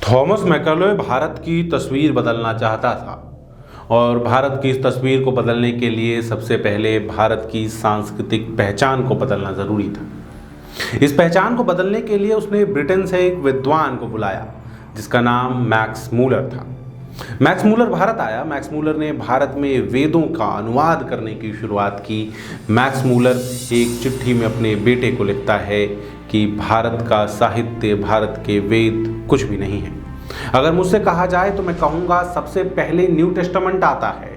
Thomas Macaulay Bharat की तस्वीर बदलना चाहता था और भारत की इस तस्वीर को बदलने के लिए सबसे पहले भारत की सांस्कृतिक पहचान को बदलना ज़रूरी था। इस पहचान को बदलने के लिए उसने ब्रिटेन से एक विद्वान को बुलाया जिसका नाम मैक्स मूलर था। मैक्स मूलर भारत आया। मैक्स मूलर ने भारत में वेदों का अनुवाद करने की शुरुआत की। मैक्स मूलर एक चिट्ठी में अपने बेटे को लिखता है कि भारत का साहित्य, भारत के वेद कुछ भी नहीं है। अगर मुझसे कहा जाए तो मैं कहूँगा सबसे पहले न्यू टेस्टामेंट आता है,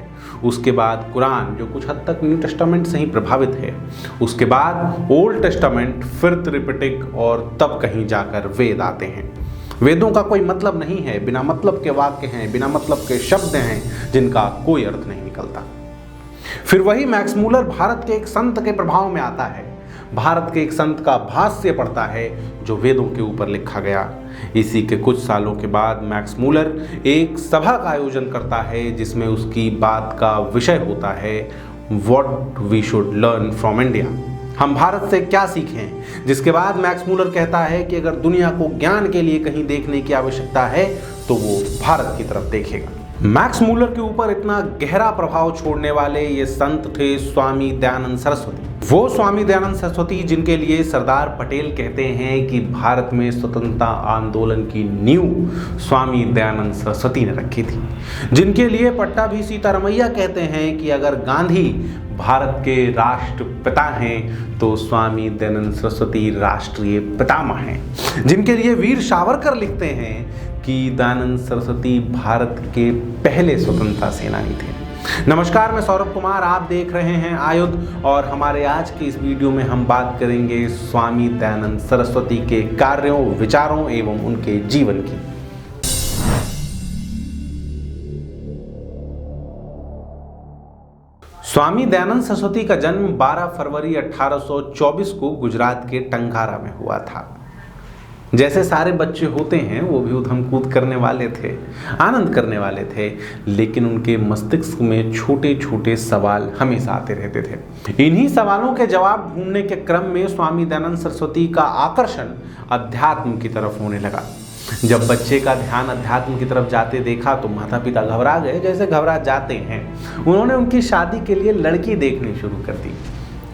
उसके बाद कुरान जो कुछ हद तक न्यू टेस्टामेंट से ही प्रभावित है, उसके बाद ओल्ड टेस्टामेंट, फिर त्रिपिटक और तब कहीं जाकर वेद आते हैं। वेदों का कोई मतलब नहीं है, बिना मतलब के वाक्य हैं, बिना मतलब के शब्द हैं जिनका कोई अर्थ नहीं निकलता। फिर वही मैक्स मूलर भारत के एक संत के प्रभाव में आता है, भारत के एक संत का भाष्य पढ़ता है जो वेदों के ऊपर लिखा गया। इसी के कुछ सालों के बाद मैक्स मूलर एक सभा का आयोजन करता है जिसमें उसकी बात का विषय होता है what we should learn from India, हम भारत से क्या सीखें। जिसके बाद मैक्स मूलर कहता है कि अगर दुनिया को ज्ञान के लिए कहीं देखने की आवश्यकता है तो वो भारत की तरफ देखेगा। मैक्स मूलर के ऊपर इतना गहरा प्रभाव छोड़ने वाले ये संत थे स्वामी दयानंद सरस्वती। वो स्वामी दयानंद सरस्वती जिनके लिए सरदार पटेल कहते हैं कि भारत में स्वतंत्रता आंदोलन की नींव स्वामी दयानंद सरस्वती ने रखी थी, जिनके लिए पट्टाभी सीतारमैया कहते हैं कि अगर गांधी भारत के राष्ट्रपिता हैं तो स्वामी दयानंद सरस्वती राष्ट्रीय पितामह हैं, जिनके लिए वीर सावरकर लिखते हैं कि दयानंद सरस्वती भारत के पहले स्वतंत्रता सेनानी थे। नमस्कार, मैं सौरभ कुमार, आप देख रहे हैं आयुध और हमारे आज के इस वीडियो में हम बात करेंगे स्वामी दयानंद सरस्वती के कार्यों, विचारों एवं उनके जीवन की। स्वामी दयानंद सरस्वती का जन्म 12 फरवरी 1824 को गुजरात के टंकारा में हुआ था। जैसे सारे बच्चे होते हैं वो भी उधम कूद करने वाले थे, आनंद करने वाले थे, लेकिन उनके मस्तिष्क में छोटे छोटे सवाल हमेशा आते रहते थे। इन्हीं सवालों के जवाब ढूंढने के क्रम में स्वामी दयानंद सरस्वती का आकर्षण अध्यात्म की तरफ होने लगा। जब बच्चे का ध्यान अध्यात्म की तरफ जाते देखा तो माता पिता घबरा गए, जैसे घबरा जाते हैं। उन्होंने उनकी शादी के लिए लड़की देखनी शुरू कर दी,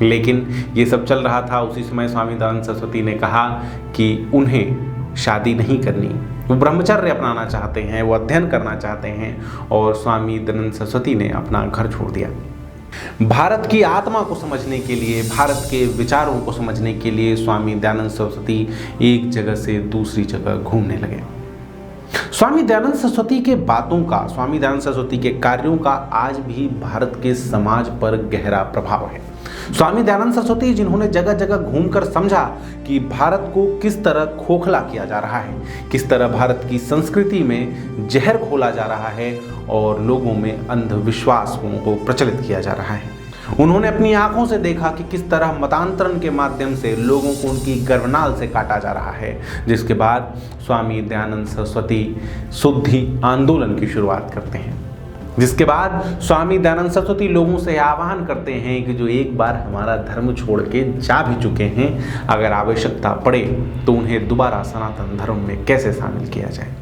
लेकिन ये सब चल रहा था उसी समय स्वामी दयानंद सरस्वती ने कहा कि उन्हें शादी नहीं करनी, वो ब्रह्मचर्य अपनाना चाहते हैं, वो अध्ययन करना चाहते हैं। और स्वामी दयानंद सरस्वती ने अपना घर छोड़ दिया। भारत की आत्मा को समझने के लिए, भारत के विचारों को समझने के लिए स्वामी दयानंद सरस्वती एक जगह से दूसरी जगह घूमने लगे। स्वामी दयानंद सरस्वती के बातों का, स्वामी दयानंद सरस्वती के कार्यों का आज भी भारत के समाज पर गहरा प्रभाव है। स्वामी दयानंद सरस्वती जिन्होंने जगह जगह घूमकर समझा कि भारत को किस तरह खोखला किया जा रहा है, किस तरह भारत की संस्कृति में जहर घोला जा रहा है और लोगों में अंधविश्वासों को प्रचलित किया जा रहा है। उन्होंने अपनी आंखों से देखा कि किस तरह मतांतरण के माध्यम से लोगों को उनकी गर्भनाल से काटा जा रहा है। जिसके बाद स्वामी दयानंद सरस्वती शुद्धि आंदोलन की शुरुआत करते हैं। जिसके बाद स्वामी दयानंद सरस्वती लोगों से आह्वान करते हैं कि जो एक बार हमारा धर्म छोड़ के जा भी चुके हैं, अगर आवश्यकता पड़े तो उन्हें दोबारा सनातन धर्म में कैसे शामिल किया जाए।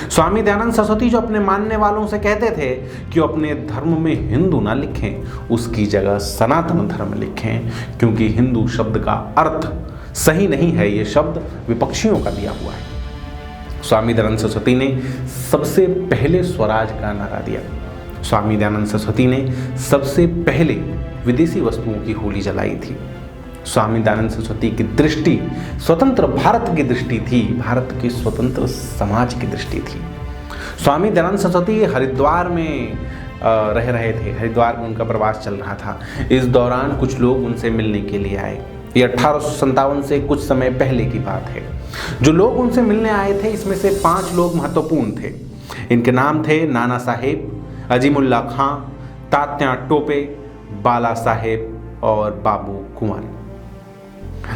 स्वामी दयानंद सरस्वती जो अपने मानने वालों से कहते थे कि वो अपने धर्म में हिंदू ना लिखें, उसकी जगह सनातन धर्म लिखें, क्योंकि हिंदू शब्द का अर्थ सही नहीं है, ये शब्द विपक्षियों का दिया हुआ है। स्वामी दयानंद सरस्वती ने सबसे पहले स्वराज का नारा दिया। स्वामी दयानंद सरस्वती ने सबसे पहले विदेशी वस्तुओं की होली जलाई थी। स्वामी दयानंद सरस्वती की दृष्टि स्वतंत्र भारत की दृष्टि थी, भारत के स्वतंत्र समाज की दृष्टि थी। स्वामी दयानंद सरस्वती हरिद्वार में रह रहे थे, हरिद्वार में उनका प्रवास चल रहा था। इस दौरान कुछ लोग उनसे मिलने के लिए आए। ये 1857 से कुछ समय पहले की बात है। जो लोग उनसे मिलने आए थे इसमें से 5 लोग महत्वपूर्ण थे। इनके नाम थे नाना साहेब, अजीमुल्ला खां, तात्या टोपे, बाला साहेब और बाबू कुंवर।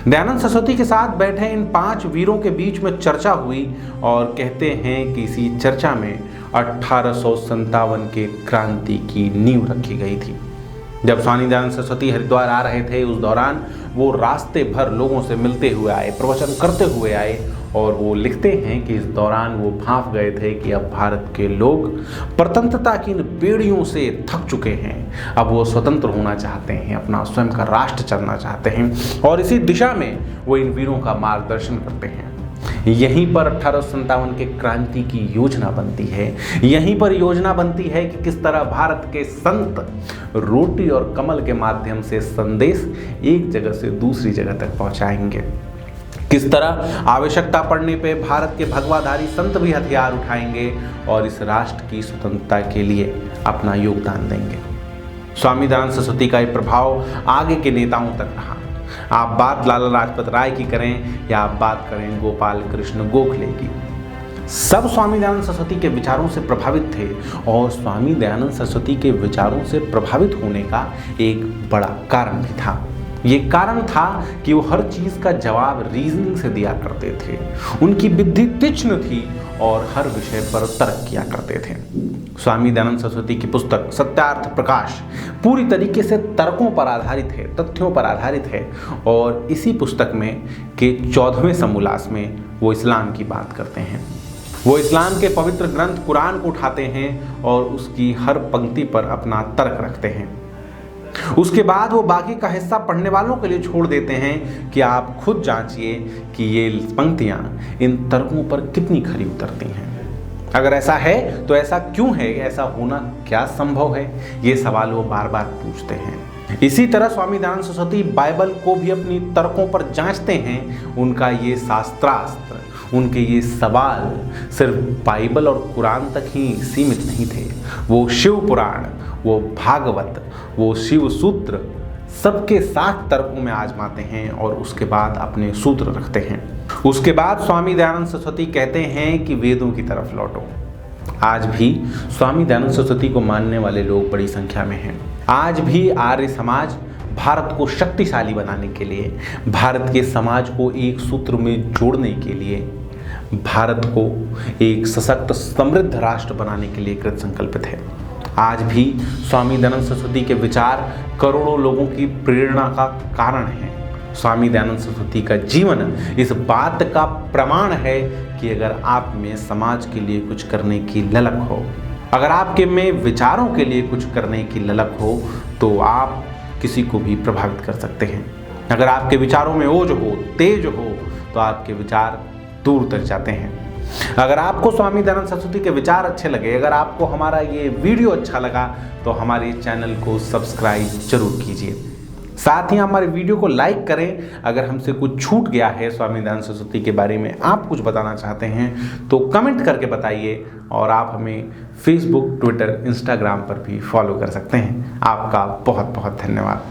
दयानंद सरस्वती के साथ बैठे इन 5 वीरों के बीच में चर्चा हुई और कहते हैं कि इसी चर्चा में 1857 के क्रांति की नींव रखी गई थी। जब स्वामी दयानंद सरस्वती हरिद्वार आ रहे थे उस दौरान वो रास्ते भर लोगों से मिलते हुए आए, प्रवचन करते हुए आए, और वो लिखते हैं कि इस दौरान वो भांप गए थे कि अब भारत के लोग परतंत्रता की इन बेड़ियों से थक चुके हैं, अब वो स्वतंत्र होना चाहते हैं, अपना स्वयं का राष्ट्र चलना चाहते हैं, और इसी दिशा में वो इन वीरों का मार्गदर्शन करते हैं। यहीं पर 1857 के क्रांति की योजना बनती है। यहीं पर योजना बनती है कि किस तरह भारत के संत रोटी और कमल के माध्यम से संदेश एक जगह से दूसरी जगह तक पहुंचाएंगे। किस तरह आवश्यकता पड़ने पे भारत के भगवाधारी संत भी हथियार उठाएंगे और इस राष्ट्र की स्वतंत्रता के लिए अपना योगदान देंगे। स्वामी दयानंद सरस्वती का ये प्रभाव आगे के नेताओं तक रहा। आप बात लाला लाजपत राय की करें या आप बात करें गोपाल कृष्ण गोखले की, सब स्वामी दयानंद सरस्वती के विचारों से प्रभावित थे, और स्वामी दयानंद सरस्वती के विचारों से प्रभावित होने का एक बड़ा कारण भी था। ये कारण था कि वो हर चीज का जवाब रीजनिंग से दिया करते थे। उनकी बुद्धि तीक्ष्ण थी और हर विषय पर तर्क किया करते थे। स्वामी दयानंद सरस्वती की पुस्तक सत्यार्थ प्रकाश पूरी तरीके से तर्कों पर आधारित है, तथ्यों पर आधारित है, और इसी पुस्तक में के 14वें समोल्लास में वो इस्लाम की बात करते हैं। वो इस्लाम के पवित्र ग्रंथ कुरान को उठाते हैं और उसकी हर पंक्ति पर अपना तर्क रखते हैं। उसके बाद वो बाकी का हिस्सा पढ़ने वालों के लिए छोड़ देते हैं कि आप खुद जांचिए कि ये पंक्तियां इन तर्कों पर कितनी खरी उतरती हैं। अगर ऐसा है तो ऐसा क्यों है, ऐसा होना क्या संभव है, ये सवाल वो बार बार पूछते हैं। इसी तरह स्वामी दयानंद सरस्वती बाइबल को भी अपनी तर्कों पर जांचते हैं। उनका ये शास्त्रास्त्र, उनके ये सवाल सिर्फ बाइबल और कुरान तक ही सीमित नहीं थे। वो शिव पुराण, वो भागवत, वो शिव सूत्र सबके साथ तर्कों में आजमाते हैं और उसके बाद अपने सूत्र रखते हैं। उसके बाद स्वामी दयानंद सरस्वती कहते हैं कि वेदों की तरफ लौटो। आज भी स्वामी दयानंद सरस्वती को मानने वाले लोग बड़ी संख्या में हैं। आज भी आर्य समाज भारत को शक्तिशाली बनाने के लिए, भारत के समाज को एक सूत्र में जोड़ने के लिए, भारत को एक सशक्त समृद्ध राष्ट्र बनाने के लिए कृत संकल्पित है। आज भी स्वामी दयानंद सरस्वती के विचार करोड़ों लोगों की प्रेरणा का कारण है। स्वामी दयानंद सरस्वती का जीवन इस बात का प्रमाण है कि अगर आप में समाज के लिए कुछ करने की ललक हो, अगर आपके में विचारों के लिए कुछ करने की ललक हो, तो आप किसी को भी प्रभावित कर सकते हैं। अगर आपके विचारों में ओज हो, तेज हो, तो आपके विचार दूर तक जाते हैं। अगर आपको स्वामी दयानंद सरस्वती के विचार अच्छे लगे, अगर आपको हमारा ये वीडियो अच्छा लगा, तो हमारे चैनल को सब्सक्राइब जरूर कीजिए। साथ ही हमारे वीडियो को लाइक करें। अगर हमसे कुछ छूट गया है स्वामी दयानंद सरस्वती के बारे में, आप कुछ बताना चाहते हैं तो कमेंट करके बताइए, और आप हमें फेसबुक, ट्विटर, इंस्टाग्राम पर भी फॉलो कर सकते हैं। आपका बहुत बहुत धन्यवाद।